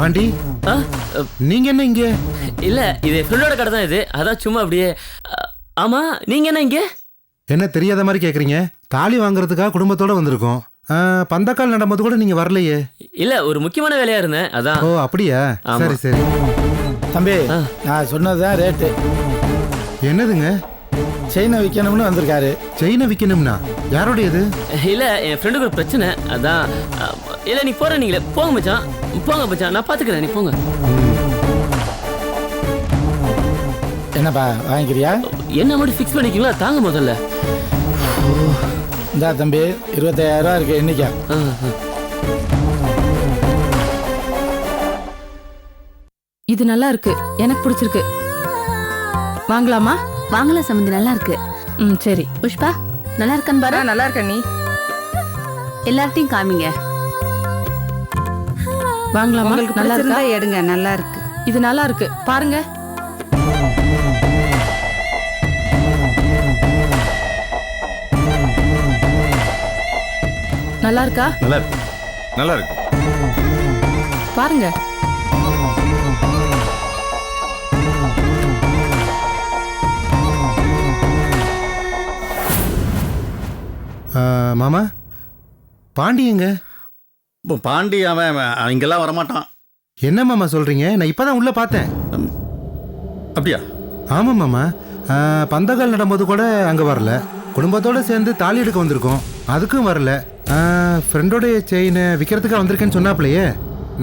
பாண்டி, நீங்க என்ன இங்க? இல்ல, இது ஃப்ரெண்டோட கடை தான் இது. அதான் சும்மா அப்படியே. ஆமா, நீங்க என்ன இங்க? என்ன தெரியாத மாதிரி கேக்குறீங்க? தாலி வாங்குறதுக்காக குடும்பத்தோட வந்திருக்கோம். பந்தக்கால் நடம்போது கூட நீங்க வரலையே. இல்ல, ஒரு முக்கியமான வேலையா இருந்தேன், அதான். ஓ அப்படியா? சரி சரி. தம்பி, நான் சொன்னதுதான் ரேட்டு. என்னதுங்க? செயினை விற்கணும்னு வந்திருக்காரு. செயினை விற்கணும்னா யாரோடையது? இல்ல, என் ஃப்ரெண்டுக்கு ஒரு பிரச்சனை, அதான். இல்ல, நீ போற, நீங்களே போங்க மச்சான். போங்க மச்சான், நான் பாத்துக்கிறேன், நீ போங்க. என்னப்பா வாங்கிக்கிறியா? என்ன மட்டும் ஃபிக்ஸ் பண்ணிக்கலாம், தாங்க முதல்ல. இந்தா தம்பி, 25,000 ரூபா இருக்கு, என்னைக்கா? இது நல்லா இருக்கு, எனக்கு பிடிச்சிருக்கு. வாங்கலாமா? வாங்கலாம் சம்பந்தி, நல்லா இருக்கு. சரி. புஷ்பா நல்லா இருக்கான்னு பாரு. நல்லா இருக்க நீ. எல்லார்ட்டையும் காமிங்க. வாங்கலாமா? நல்லா இருக்கா? எடுங்க, நல்லா இருக்கு. இது நல்லா இருக்கு, பாருங்க. நல்லா இருக்கா? நல்லா இருக்கு, நல்லா இருக்கு. பாருங்க. மாமா, பாண்டி எங்க? இப்போ பாண்டி அவன் இங்கெல்லாம் வரமாட்டான். என்ன மாமா சொல்றீங்க? நான் இப்பதான் உள்ள பார்த்தேன். அப்படியா? ஆமா மாமா, பந்தக்கால் நடும்போது கூட அங்க வரல. குடும்பத்தோட சேர்ந்து தாலி எடுக்க வந்திருக்கோம், அதுக்கும் வரல. ஃப்ரெண்டோடைய செயினை விற்கிறதுக்காக வந்திருக்கேன்னு சொன்னாப்லையே.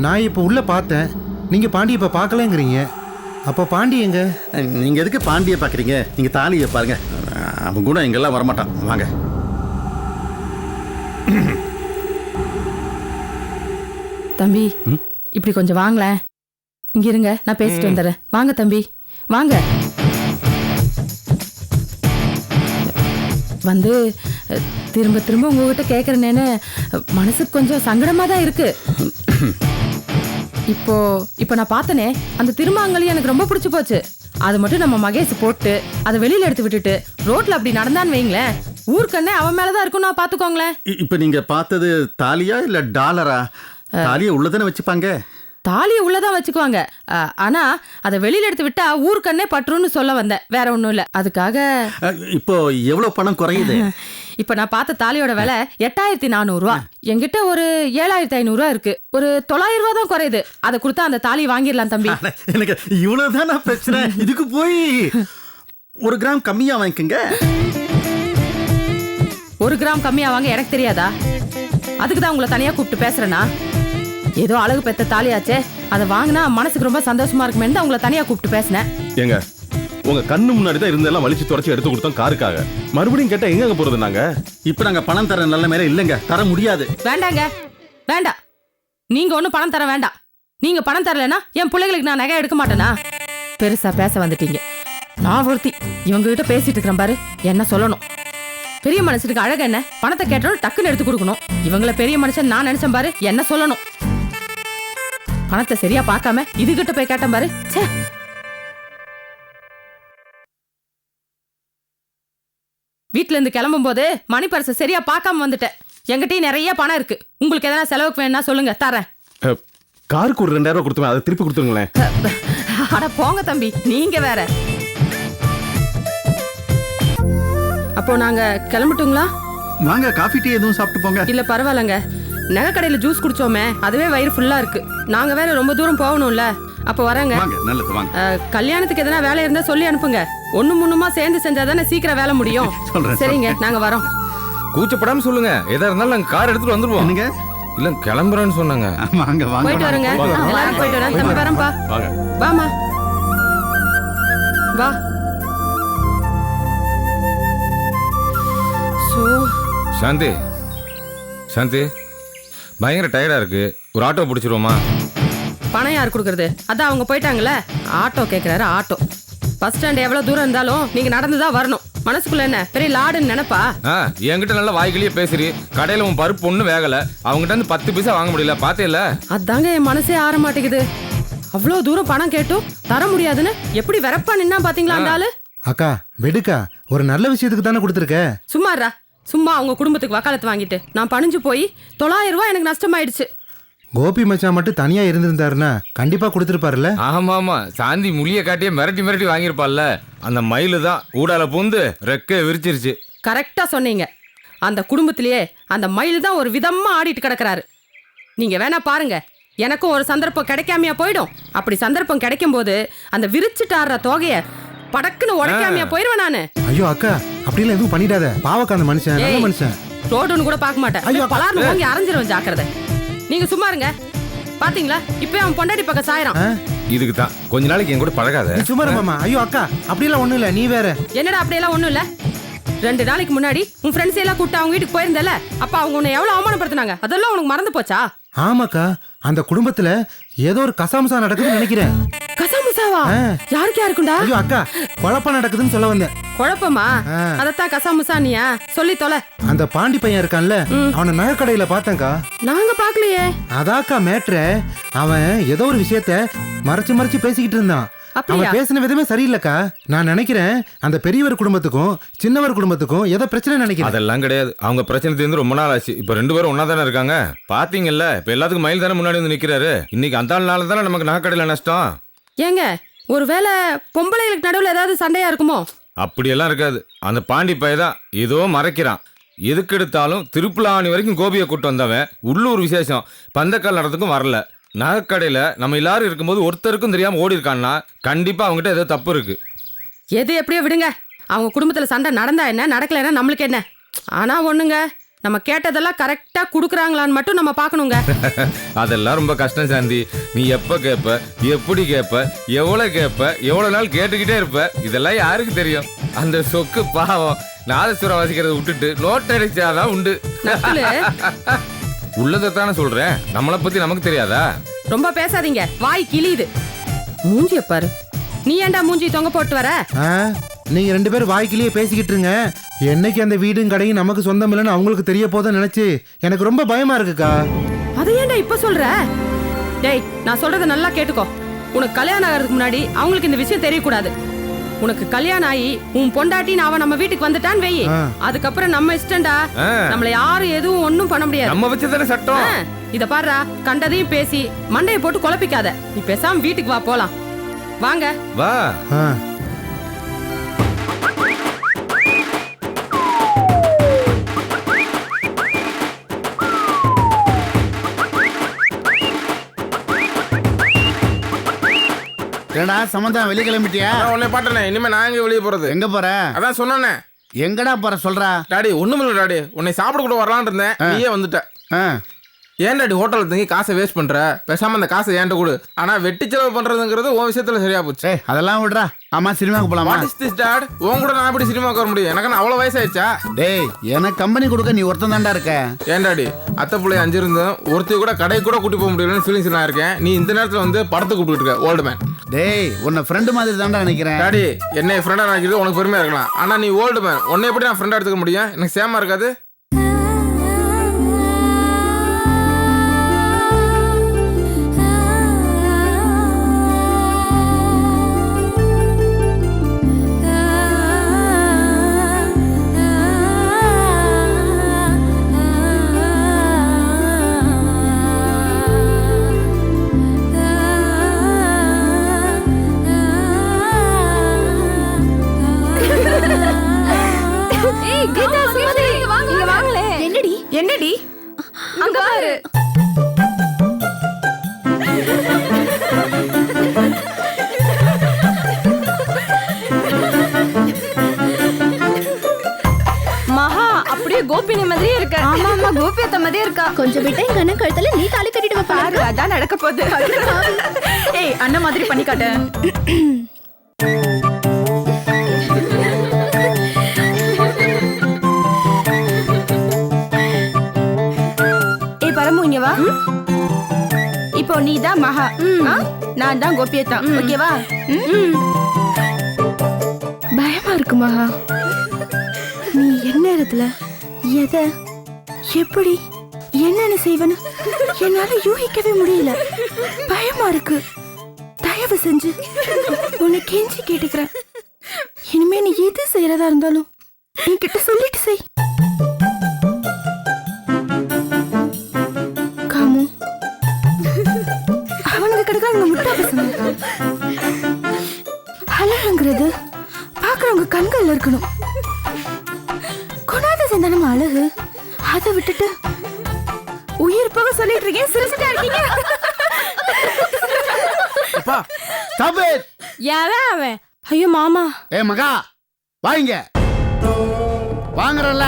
நான் இப்போ உள்ள பார்த்தேன், நீங்க பாண்டி இப்போ பார்க்கலங்கிறீங்க. அப்போ பாண்டி எங்க? நீங்க எதுக்கு பாண்டியை பார்க்குறீங்க? நீங்க தாலியை பாருங்க, அவன் கூட இங்கெல்லாம் வரமாட்டான். வாங்க. தம்பி, இப்படி கொஞ்சம் வாங்களேன். இங்க இருங்க, நான் பேசிட்டு வந்துடுறேன். வாங்க தம்பி, வாங்க. வந்து திரும்ப திரும்ப உங்ககிட்ட கேட்கறேன்னு மனசுக்கு கொஞ்சம் சங்கடமா தான் இருக்கு. இப்போ நான் பார்த்தனே, அந்த திருமாங்கலி எனக்கு ரொம்ப பிடிச்சு போச்சு. அது மட்டும் நம்ம மகேஷ் போட்டு அதை வெளியில எடுத்து விட்டுட்டு ரோட்ல அப்படி நடந்தான்னு வைங்களேன், ஊருக்கண்ணே அவன் மேலதான் இருக்கும். நான் பாத்துக்கோங்களேன். இப்போ நீங்க பார்த்தது தாலியா இல்ல டாலரா? தாலியை உள்ளதானே வச்சுப்பாங்க. தாலியை உள்ளதான் வச்சுக்குவாங்க, ஆனா அதை வெளியில எடுத்து விட்டா ஊருக்கண்ணே பற்றுன்னு சொல்ல வந்தேன், வேற ஒண்ணும் இல்ல. அதுக்காக இப்போ எவ்வளவு பணம் குறையுது? இப்ப நான் பார்த்த தாலியோட விலை 8,400 ரூபா. என்கிட்ட ஒரு 7,500 ரூபா இருக்கு. ஒரு 900 ரூபா தான் குறையுது. அதை கொடுத்தா அந்த தாலி வாங்கிடலாம் தம்பி. எனக்கு இவ்வளவுதானா பிரச்சனை? இதுக்கு போய் 1 கிராம் கம்மியா வாங்கிக்கங்க. 1 கிராம் கம்மியா வாங்க எனக்கு தெரியாதா? அதுக்கு தான் உங்களை தனியா கூப்பிட்டு பேசுறேனா? ஏதோ அழகு பெத்த தாலியாச்சே, அதை வாங்கினா மனசுக்கு ரொம்ப சந்தோஷமா இருக்குமே தான் உங்களை தனியா கூப்பிட்டு பேசினேன். ஏங்க, உங்க கண்ணு முன்னாடி தான் இருந்தெல்லாம் வலிச்சு துடைச்சு எடுத்து கொடுத்தோம் காருக்காக. மறுபடியும் கேட்டா எங்க போறது? நாங்க இப்ப நாங்க பணம் தர நல்ல மேல இல்லங்க, தர முடியாது. வேண்டாங்க, வேண்டாம். நீங்க ஒன்னும் பணம் தர வேண்டாம். நீங்க பணம் தரலனா என் பிள்ளைகளுக்கு நான் நகை எடுக்க மாட்டேனா? பெருசா பேச வந்துட்டீங்க. நான் ஒருத்தி இவங்க கிட்ட பேசிட்டு இருக்கிறேன் பாரு, என்ன சொல்லணும்? பெரிய மனுஷனுக்கு அழகு என்ன? பணத்தை கேட்டாலும் டக்குன்னு எடுத்து கொடுக்கணும். இவங்கள பெரிய மனுஷன் நான் நினைச்சேன் பாரு, என்ன சொல்லணும்? பணத்தை சரியா பார்க்காம இதுகிட்ட போய் கேட்டேன் பாரு. ச்சே. வீட்டுல இருந்து கிளம்பும் போது மணி பரிசை சரியா பார்க்காம வந்துட்டேன். என்கிட்டயும் நிறைய பணம் இருக்கு. உங்களுக்கு எதனா செலவுக்கு வேணா சொல்லுங்க, தரேன். காருக்கு ஒரு 2,000 ரூபாய் கொடுத்துருங்க, அதை திருப்பி கொடுத்துருங்களேன். அட போங்க தம்பி, நீங்க வேற. அப்போ நாங்க கிளம்பட்டுங்களா? வாங்க, காஃபி டீ எதுவும் சாப்பிட்டு போங்க. இல்ல பரவாயில்லங்க, நகை கடையில ஜூஸ் குடிச்சோமே, அதுவே வயிறு ஃபுல்லா இருக்கு. நாங்க வேற ரொம்ப தூரம் போகணும்ல. அப்ப வரங்க. வாங்க, நல்லது, வாங்க. கல்யாணத்துக்கு எதனா வேலை இருந்தா சொல்லி அனுப்புங்க. ஒண்ணு முன்னுமா சேர்ந்து செஞ்சாதானே சீக்கிரம் வேலை முடியும். சரிங்க, நாங்க வரோம். கூச்சப்படாம சொல்லுங்க, எதா இருந்தாலும் நாங்க கார் எடுத்துட்டு வந்துருவோம். நீங்க இல்ல கிளம்புறேன்னு சொன்னாங்க. வாங்க வாங்க, போயிட்டு வரேங்க. எல்லாரும் போயிட்டு வரேன். தம்பி வரேன்ப்பா. வாமா, வா. சாந்தி, சாந்தி, பயங்கர டயர்டா இருக்கு, ஒரு ஆட்டோ பிடிச்சிருவோமா? பணம் யார் கொடுக்கறது? அதான் அவங்க போயிட்டாங்கல்ல. ஆட்டோ கேட்கிறாரு, ஆட்டோ. பஸ் ஸ்டாண்ட் எவ்வளவு தூரம் இருந்தாலும் நீங்க நடந்துதான் வரணும். மனசுக்குள்ள என்ன பெரிய லாடுன்னு நினைப்பா? என்கிட்ட நல்ல வாய்க்கிலேயே பேசுறி. கடையில உன் பருப்பு ஒண்ணும் வேகல, அவங்ககிட்ட இருந்து 10 பைசா வாங்க முடியல, பாத்தேல? அதாங்க என் மனசே ஆற மாட்டேங்குது. அவ்வளவு தூரம் பணம் கேட்டும் தர முடியாதுன்னு எப்படி வெறப்பா நின்னா பாத்தீங்களா அந்த ஆளு? அக்கா வெடுக்கா, ஒரு நல்ல விஷயத்துக்கு தானே கொடுத்துருக்க. சும்மாறா, சும்மா அவங்க குடும்பத்துக்கு வக்காலத்து வாங்கிட்டு நான் பணிஞ்சு போய் 900 ரூபாய் எனக்கு நஷ்டமாயிடுச்சு. கோபி மச்சான் மட்டும் தனியா இருந்திருந்தாருன்னா கண்டிப்பா கொடுத்துருப்பாருல்ல. ஆமா ஆமா, சாந்தி முழிய காட்டியே மிரட்டி மிரட்டி வாங்கியிருப்பாள்ல. அந்த மயிலு தான் ஊடால பூந்து ரெக்க விரிச்சிருச்சு. கரெக்டா சொன்னீங்க. அந்த குடும்பத்திலேயே அந்த மயில் தான் ஒரு விதமா ஆடிட்டு கிடக்குறாரு. நீங்க வேணா பாருங்க, எனக்கும் ஒரு சந்தர்ப்பம் கிடைக்காமையா போயிடும். அப்படி சந்தர்ப்பம் கிடைக்கும் போது அந்த விரிச்சுட்டு ஆடுற தொகைய படக்குன்னு உடைக்காமையா போயிருவேன் நானு. ஐயோ அக்கா, அப்படிலாம் எதுவும் பண்ணிடாத. பாவக்கா அந்த மனுஷன் நல்ல ஏய், மனுஷன். ரோடுன்னு கூட பார்க்க மாட்டேன். ஐயோ, பலார்னு வாங்கி அரைஞ்சிருவேன், ஜாக்கிரதை. நீங்க சும்மா இருங்க. பாத்தீங்களா, இப்ப அவன் பொண்டாடி பக்கம் சாயறான். இதுக்கு தான் கொஞ்ச நாளைக்கு என் கூட பழகாத. நீ சும்மா இரு மாமா. ஐயோ அக்கா, அப்படிலாம் ஒண்ணும் இல்ல, நீ வேற. என்னடா அப்படியெல்லாம் ஒண்ணும் இல்ல. 2 நாளைக்கு முன்னாடி உன் ஃப்ரெண்ட்ஸ் எல்லாம் கூப்பிட்டு அவங்க வீட்டுக்கு போயிருந்தல, அப்ப அவங்க உன்னை எவ்வளவு அவமானப்படுத்தினாங்க, அதெல்லாம் உனக்கு மறந்து போச்சா? ஆமாக்கா, அந்த குடும்பத்துல ஏதோ ஒரு கசாமுசா நடக்குதுன்னு நினைக்கிறேன். கசாமுசாவா? யாருக்கு யாருக்குண்டா? ஐயோ அக்கா, குழப்பம் நடக்குதுன்னு சொல்ல வந்தேன். குழப்பமா? அதத்தான் கசாமுசானியா சொல்லி தொலை. அந்த பாண்டி பையன் இருக்கான்ல, அவனை நகைக்கடையில பார்த்தேன்க்கா. நாங்க பாக்கலையே. அதாக்கா மேட்ரு. அவன் ஏதோ ஒரு விஷயத்த மறைச்சு மறைச்சு பேசிக்கிட்டு இருந்தான். அவன் பேசின விதமே சரியில்லைக்கா. நான் நினைக்கிறேன் அந்த பெரியவர் குடும்பத்துக்கும் சின்னவர் குடும்பத்துக்கும் ஏதோ பிரச்சனை நினைக்கிறேன். அதெல்லாம் கிடையாது. அவங்க பிரச்சனை தீர்ந்து ரொம்ப நாள் ஆச்சு. இப்ப 2 பேரும் ஒன்னா தானே இருக்காங்க. பாத்தீங்கல்ல, இப்ப எல்லாத்துக்கும் மயில் தானே முன்னாடி வந்து நிக்கிறாரு. இன்னைக்கு அந்த நாள் தானே நமக்கு நகைக்கடையில நஷ்டம். ஏங்க, ஒருவேளை பொம்பளைகளுக்கு நடுவுல ஏதாவது சண்டையா இருக்குமோ? அப்படியெல்லாம் இருக்காது. அந்த பாண்டி பையதான் ஏதோ மறைக்கிறான். எதுக்கு எடுத்தாலும் திருப்புலாணி வரைக்கும் கோபியை கூட்டு வந்தவன் உள்ளூர் விசேஷம் பந்தக்கால் நடத்துக்கும் வரல. நகைக்கடையில நம்ம எல்லாரும் இருக்கும்போது ஒருத்தருக்கும் தெரியாம ஓடி இருக்கான்னா கண்டிப்பா அவங்ககிட்ட ஏதோ தப்பு இருக்கு. எது எப்படியோ விடுங்க. அவங்க குடும்பத்துல சண்டை நடந்தா என்ன, நடக்கலைன்னா நம்மளுக்கு என்ன. ஆனா ஒண்ணுங்க, நம்ம கேட்டதெல்லாம் கரெக்டா குடுக்குறாங்களான்னு மட்டும் நம்ம பார்க்கணுங்க. அதெல்லாம் ரொம்ப கஷ்டம் சாந்தி. நீ எப்ப கேட்ப, எப்படி கேட்ப, எவ்வளவு கேட்ப, எவ்வளவு நாள் கேட்டுக்கிட்டே இருப்ப, இதெல்லாம் யாருக்கு தெரியும்? அந்த சொக்கு பாவம் நாதஸ்வரம் வாசிக்கிறத விட்டுட்டு நோட் அடிச்சாதான் உண்டு. நக்குலு, உள்ளதைத்தானே சொல்றேன். நம்மளை பத்தி நமக்கு தெரியாதா? ரொம்ப பேசாதீங்க, வாய் கிளியுது. மூஞ்சிய பாரு. நீ ஏன்டா மூஞ்சி தொங்க போட்டு வர? நீங்க 2 பேரும் வாய்க்கிலேயே பேசிக்கிட்டு இருங்க. என்னைக்கு அந்த வீடும் கடையும் நமக்கு சொந்தம் இல்லைன்னு அவங்களுக்கு தெரிய போதுன்னு நினைச்சு எனக்கு ரொம்ப பயமா இருக்குக்கா. அதை ஏன்டா இப்ப சொல்ற? டேய், நான் சொல்றத நல்லா கேட்டுக்கோ. உனக்கு கல்யாணம் ஆகிறதுக்கு முன்னாடி அவங்களுக்கு இந்த விஷயம் தெரியக்கூடாது. உனக்கு கல்யாணம் ஆகி உன் பொண்டாட்டின்னு அவன் நம்ம வீட்டுக்கு வந்துட்டான்னு வெயி, அதுக்கப்புறம் நம்ம இஷ்டம்டா. நம்மள யாரும் எதுவும் ஒண்ணும் பண்ண முடியாது. நம்ம வச்சதானே சட்டம். இத பாருடா, கண்டதையும் பேசி மண்டையை போட்டு குழப்பிக்காத. நீ பேசாம வீட்டுக்கு வா, போலாம். வாங்க வா. ஏடா சமந்தா, வெளிய கிளம்பிட்டியா? உன்னை பாட்டனே, இனிமே நான் எங்க வெளியே போறது? எங்க போற? அதான் சொன்னேனே. எங்கடா போற சொல்றா? டாடி ஒண்ணுமில்ல டாடி, உன்னை சாப்பிட கூட வரலான்னு இருந்தேன், நீயே வந்துட்ட. ஏன் டாடி ஹோட்டல்ல தங்கி காசை வேஸ்ட் பண்ற? பேசாம அந்த காசை ஏன்ட்ட கொடு. ஆனா வெட்டி செலவு பண்றதுங்கிறது உன் விஷயத்துல சரியா போச்சு. அதெல்லாம் விடுறா. ஆமா, சினிமாக்கு போலாமா? What is this dot? உன் கூட நான் எப்படி சினிமாக்கு வர முடியும்? எனக்கு அவ்வளவு வயசாயிடுச்சா? டேய், எனக்கு கம்பெனி கொடுக்க நீ ஒருத்தன் தான்டா இருக்க. ஏன் டாடி, அத்தை பிள்ளை 5 இருந்தும் ஒருத்தி கூட கடை கூட கூட்டி போக முடியலன்னு ஃபீலிங்ஸ் நான் இருக்கேன். நீ இந்த நேரத்துல வந்து படத்தை கூப்பிட்டு இருக்க ஓல்டு மேன். டேய், உன்னை ஃப்ரெண்டு மாதிரி தான்டா நினைக்கிறேன். டாடி, என்னை ஃப்ரெண்டா நினைக்கிறது உனக்கு பெருமையா இருக்கலாம். ஆனா நீ ஓல்டு மேன், உன்னை எப்படி நான் ஃப்ரெண்டா எடுத்துக்க முடியும்? எனக்கு சேமா இருக்காது. என்னடி அங்க பாரு. மகா அப்படியே கோபினி மாதிரியே இருக்க. ஆமா ஆமா, கோபியத்த மாதிரியே இருக்கா. கொஞ்சம் விட்டு எங்க அண்ணன் கழுத்துல நீ தாலி கட்டிட்டு பாரு, அதான் நடக்க போகுது. ஏய், அண்ணன் மாதிரி பண்ணி காட்டு. பரமு, இங்க வா. இப்போ நீ தான் மகா, நான் தான் கோபியத்தா. ஓகேவா? பயமா இருக்கு மகா. நீ என்ன இடத்துல எதை எப்படி என்னன்னு செய்வனு என்னால யூகிக்கவே முடியல. பயமா இருக்கு. தயவு செஞ்சு உன்னை கெஞ்சி கேட்டுக்கிறேன். இனிமே நீ எது செய்யறதா இருந்தாலும் என்கிட்ட சொல்லிட்டு செய். அழகுங்கிறது பாக்குறவங்க கண்கள்ல இருக்கணும். குணாதிசயம் தானே அழகு. அதை விட்டுட்டு உயிர் போக சொல்லிட்டு இருக்கேன். சிரிச்சுட்டா இருக்கீங்க. அப்பா ஸ்டாப் இட். யாரா அவன்? ஐயோ மாமா. ஏ மகா வாங்க வாங்குறல்ல.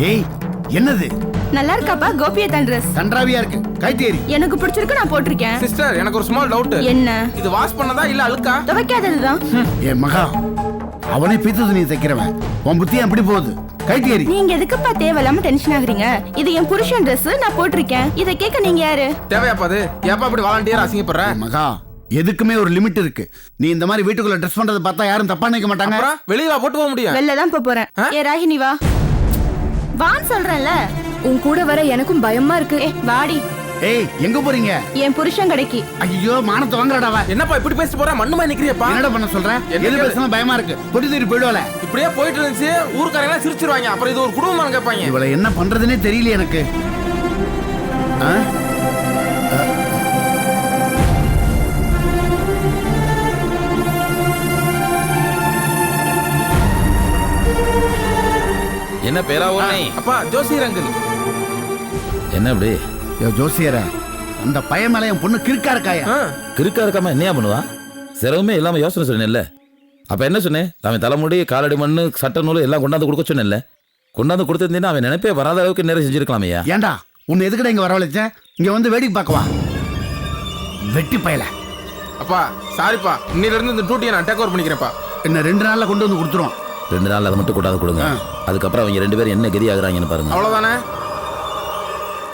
ஏய் என்னது? நல்லா இருக்காப்பா கோபியத்தான் ட்ரெஸ்? கன்றாவியா இருக்கு. கைத்தேரி எனக்கு பிடிச்சிருக்கு, நான் போட்டிருக்கேன். சிஸ்டர் எனக்கு ஒரு ஸ்மால் டவுட். என்ன? இது வாஷ் பண்ணதா இல்ல அழுக்கா? துவைக்காததுதான். ஏ மகா அவனே பீத்து துணி தைக்கிறவன். உன் புத்தி அப்படி போகுது. கைத்தேரி. நீங்க எதுக்குப்பா தேவையில்லாம டென்ஷன் ஆகுறீங்க? இது என் புருஷன் ட்ரெஸ், நான் போட்டிருக்கேன். இதை கேட்க நீங்க யாரு? தேவையாப்பா அது? ஏப்பா இப்படி வாலண்டியர் அசிங்கப்படுற? மகா எதுக்குமே ஒரு லிமிட் இருக்கு. நீ இந்த மாதிரி வீட்டுக்குள்ள ட்ரெஸ் பண்றத பார்த்தா யாரும் தப்பா நினைக்க மாட்டாங்க. அப்புறம் வெளியில போட்டு போக முடியும். வெளில தான் போறேன். ஏ ராகினி வா வான்னு சொல்றேன்ல. உன் கூட வர எனக்கும் பயமா இருக்கு. வாடி. ஏய் எங்க போறீங்க? என் புருஷன் கடைக்கு. ஐயோ மானத்தை வாங்குறடாவா. என்னப்பா இப்படி பேசிட்டு போற? மண்ணுமா நிக்கிறியப்பா? என்னடா பண்ண சொல்ற? எது பேசணும் பயமா இருக்கு. பொடி தூரி போயிடுவாள. இப்படியே போயிட்டு இருந்துச்சு ஊர்க்காரங்க சிரிச்சிருவாங்க. அப்புறம் இது ஒரு குடும்பம் கேட்பாங்க. இவளை என்ன பண்றதுன்னே தெரியல எனக்கு. என்ன பேரா உன்னை? அப்பா ஜோசியர் அங்கிள். என்ன அப்படி ஜோசியர அந்த பையன் மேல என் பொண்ணு கிறுக்கா இருக்காயா? கிறுக்கா இருக்காம என்னையா பண்ணுவா? சிரமமே இல்லாம யோசனை சொன்னேன்ல. அப்ப என்ன சொன்னேன்? அவன் தலைமுடி காலடி மண்ணு சட்ட நூல் எல்லாம் கொண்டாந்து கொடுக்க சொன்னேன்ல. கொண்டாந்து கொடுத்திருந்தீங்கன்னா அவன் நினைப்பே வராத அளவுக்கு நிறைய செஞ்சிருக்கலாமையா. ஏண்டா உன்னை எதுக்கடா இங்க வரவழைச்சேன்? இங்க வந்து வேடிக்கை பார்க்கவா? வெட்டி பயல. அப்பா சாரிப்பா, இன்னில இருந்து இந்த டூட்டியை நான் டேக் ஓவர் பண்ணிக்கிறேன்ப்பா. என்ன 2 நாள்ல கொண்டு வந்து கொடுத்துருவோம். 2 நாள் அதை மட்டும் கொண்டாந்து கொடுங்க. அதுக்கப்புறம் அவங்க 2 பேரும் என்ன கதி ஆகுறாங்கன்னு பாருங்க. அவ்வளவுதானே?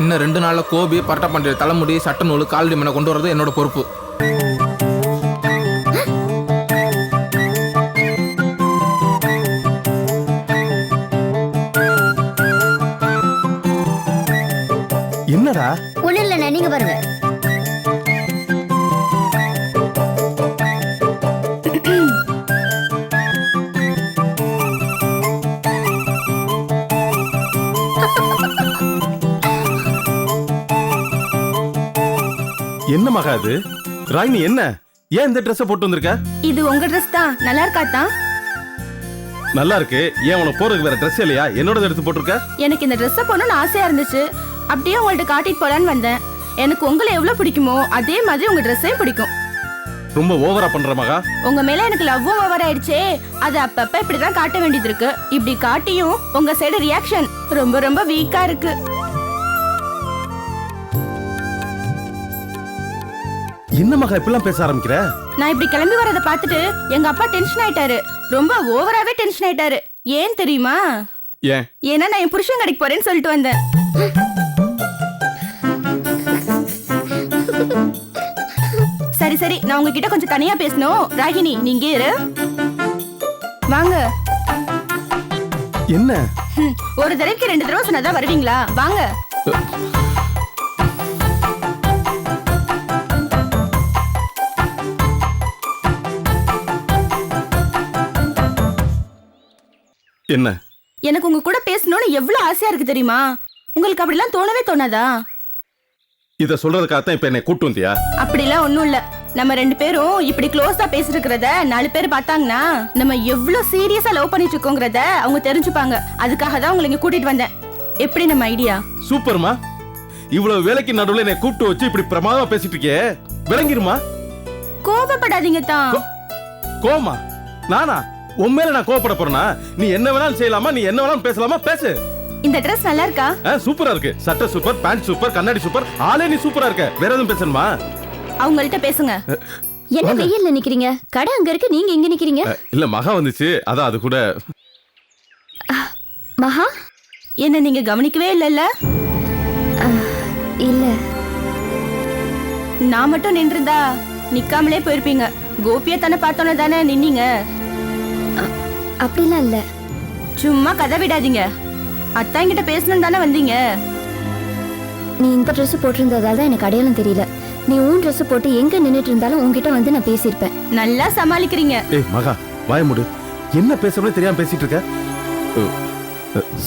இன்னும் 2 நாள்ல கோபி பரட்ட பண்ற தலைமுடி சட்ட நூல் காலடி மண்ணை கொண்டு வரது என்னோட பொறுப்பு. என்னடா? ஒண்ணு இல்ல, நீங்க பாருங்க. என்ன மகா இது? ராகினி என்ன? ஏன் இந்த ட்ரெஸ் போட்டு வந்திருக்க? இது உங்க ட்ரெஸ் தான். நல்லா இருக்காத்தா? நல்லா இருக்கு. ஏன் உனக்கு போறதுக்கு வேற ட்ரெஸ் இல்லையா? என்னோட எடுத்து போட்டிருக்க. எனக்கு இந்த ட்ரெஸ்ஸை போடணும்னு ஆசையா இருந்துச்சு. அப்படியே உங்கள்ட்ட காட்டிட்டு போலான்னு வந்தேன். எனக்கு உங்களை எவ்வளவு பிடிக்குமோ அதே மாதிரி உங்க ட்ரெஸ்ஸையும் பிடிக்கும். ரொம்ப ஓவரா பண்ற மகா. உங்க மேல எனக்கு லவ்வும் ஓவர் ஆயிடுச்சே. அது அப்பப்ப இப்படிதான் காட்ட வேண்டியது இருக்கு. இப்படி காட்டியும் உங்க சைடு ரியாக்ஷன் ரொம்ப ரொம்ப வீக்கா இருக்கு. என்ன மகா இப்பெல்லாம் பேச ஆரம்பிக்கிற? நான் இப்படி கிளம்பி வரத பார்த்துட்டு எங்க அப்பா டென்ஷன் ஆயிட்டாரு. ரொம்ப ஓவராவே டென்ஷன் ஆயிட்டாரு. ஏன் தெரியுமா? ஏன்? ஏன்னா நான் என் புருஷன் கடைக்கு போறேன்னு சொல்லிட்டு வந்தேன். சரி சரி, நான் உங்ககிட்ட கொஞ்சம் தனியா பேசணும். ராகினி நீங்க இரு. வாங்க. என்ன? ஒரு தடவைக்கு 2 தடவை சொன்னதா வருவீங்களா? வாங்க. என்ன? எனக்கு உங்க கூட பேசணும்னு எவ்வளவு ஆசையா இருக்கு தெரியுமா? உங்களுக்கு அப்படிலாம் தோணவே தோணாதா? இத சொல்றதுக்காகத்தான் இப்ப என்னை கூட்டு வந்தியா? அப்படிலாம் ஒண்ணும் இல்ல. நம்ம 2 பேரும் இப்படி க்ளோஸா பேசிருக்கிறத 4 பேர் பார்த்தாங்கன்னா நம்ம எவ்வளவு சீரியஸா லவ் பண்ணிட்டு இருக்கோங்கிறத அவங்க தெரிஞ்சுப்பாங்க. அதுக்காக தான் உங்களை இங்க கூட்டிட்டு வந்தேன். எப்படி நம்ம ஐடியா? சூப்பர்மா. இவ்வளவு வேலைக்கு நடுவுல என்னை கூப்பிட்டு வச்சு இப்படி பிரமாதமா பேசிட்டு இருக்கே, விளங்கிருமா? கோபப்படாதீங்க தான். கோமா? நானா? உன் மேல நான் கோபப்பட போறேனா? நீ என்ன வேணாலும் செய்யலாமா, நீ என்ன வேணாலும் பேசலாமா, பேசு. இந்த Dress நல்லா இருக்கா? சூப்பரா இருக்கு. சட்டை சூப்பர், பேண்ட் சூப்பர், கண்ணாடி சூப்பர், ஆளே நீ சூப்பரா இருக்க. வேற எதுவும் பேசணுமா? அவங்கள்ட்ட பேசுங்க. என்ன வெயில்ல நிக்கிறீங்க? கடை அங்க இருக்கு, நீங்க எங்க நிக்கிறீங்க? இல்ல மகா வந்துச்சு, அதான் அது கூட. மகா என்ன நீங்க கவனிக்கவே இல்லல்ல? இல்ல. நான் மட்டும் நின்றுதா நிக்காமலே போயிருப்பீங்க. கோபியை தானே பார்த்தோன்னு தானே நின்னீங்க. அப்படிலாம் இல்ல. சும்மா கதை விடாதீங்க. அத்தாங்கிட்ட பேசணும் தானே வந்தீங்க. நீ இந்த Dress போட்டிருந்ததால தான் எனக்கு அடையாளம் தெரியல. நீ உன் Dress போட்டு எங்க நின்னுட்டு இருந்தாலும் உன்கிட்ட வந்து நான் பேசியிருப்பேன். நல்லா சமாளிக்கிறீங்க. ஏய் மகா, வாய மூடு. என்ன பேசணும்னு தெரியாம பேசிட்டு இருக்க.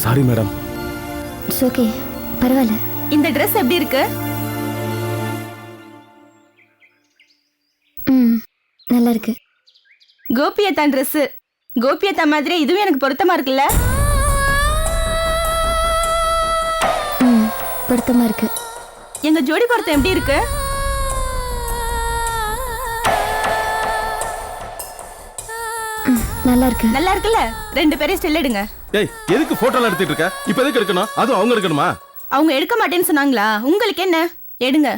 Sorry madam. இட்ஸ் ஓகே, பரவாயில்ல. இந்த Dress எப்படி இருக்கு? நல்லா இருக்கு. கோபியத்தான் Dress. கோபியத்தா மாதிரி இதுவும் எனக்கு பொருத்தமா இருக்குல்ல? பொருத்தமா இருக்கு. எங்க ஜோடி பொருத்தம் எப்படி இருக்கு? நல்லா இருக்கு. நல்லா இருக்குல்ல? ரெண்டு பேரும் ஸ்டில் எடுங்க. ஏய் எதுக்கு போட்டோலாம் எடுத்துட்டு இருக்க? இப்போ எதுக்கு எடுக்கணும்? அதுவும் அவங்க எடுக்கணுமா? அவங்க எடுக்க மாட்டேன்னு சொன்னாங்களா? உங்களுக்கு என்ன? எடுங்க.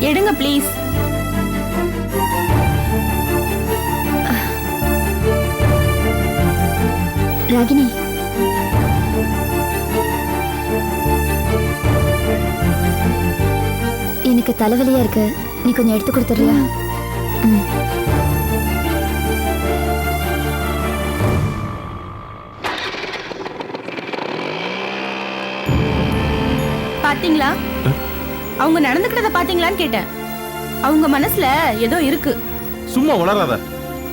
எடுங்க ப்ளீஸ். ராகினி, எனக்கு தலைவலியா இருக்கு, நீ கொஞ்சம் எடுத்து கொடுத்துறியா? பாத்தீங்களா? அவங்க நடந்துக்கிறத பாத்தீங்களான்னு கேட்டேன். அவங்க மனசுல ஏதோ இருக்கு. சும்மா வளராத.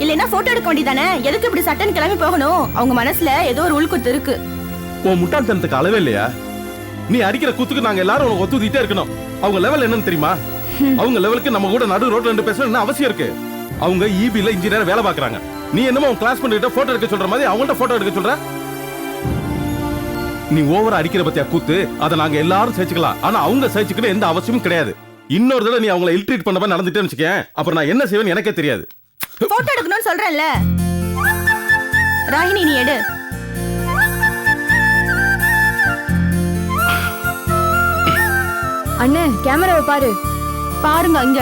இல்லைன்னா போட்டோ எடுக்க வேண்டியதானே? எதுக்கு இப்படி சட்டன் கிளம்பி போகணும்? அவங்க மனசுல ஏதோ ஒரு உள்குத்து இருக்கு. உன் முட்டாள்தனத்துக்கு அளவே இல்லையா? நீ அடிக்கிற குத்துக்கு நாங்க எல்லாரும் உனக்கு ஒத்துக்கிட்டே இருக்கணும். அவங்க லெவல் என்னன்னு தெரியுமா? அவங்க லெவலுக்கு நம்ம கூட நடு ரோட்ல ரெண்டு பேசணும் என்ன அவசியம் இருக்கு? அவங்க ஈபில இன்ஜினியர் வேலை பாக்குறாங்க. நீ என்னமோ உன் கிளாஸ் பண்ணிட்ட போட்டோ எடுக்க சொல்ற மாதிரி அவங்கள்ட்ட போட்டோ எடுக்க சொல்ற? நீ ஓவரா அடிக்கிற பத்தியா கூத்து? அதை நாங்க எல்லாரும் சேர்த்துக்கலாம். ஆனா அவங்க சேர்த்துக்கிட்ட எந்த அவசியமும் கிடையாது. இன்னொரு தடவை நீ அவங்கள இல்ட்ரீட் பண்ண மாதிரி நடந்துட்டேன்னு வச்சுக்கேன், அப்புறம் நான் என்ன செய்வேன்னு எனக்கே தெரியாது. போட்டோ எடுக்கணும்னு சொல்றேன்ல. ராகினி நீ எடு. அண்ணே கேமராவை பாரு. பாருங்க அங்க.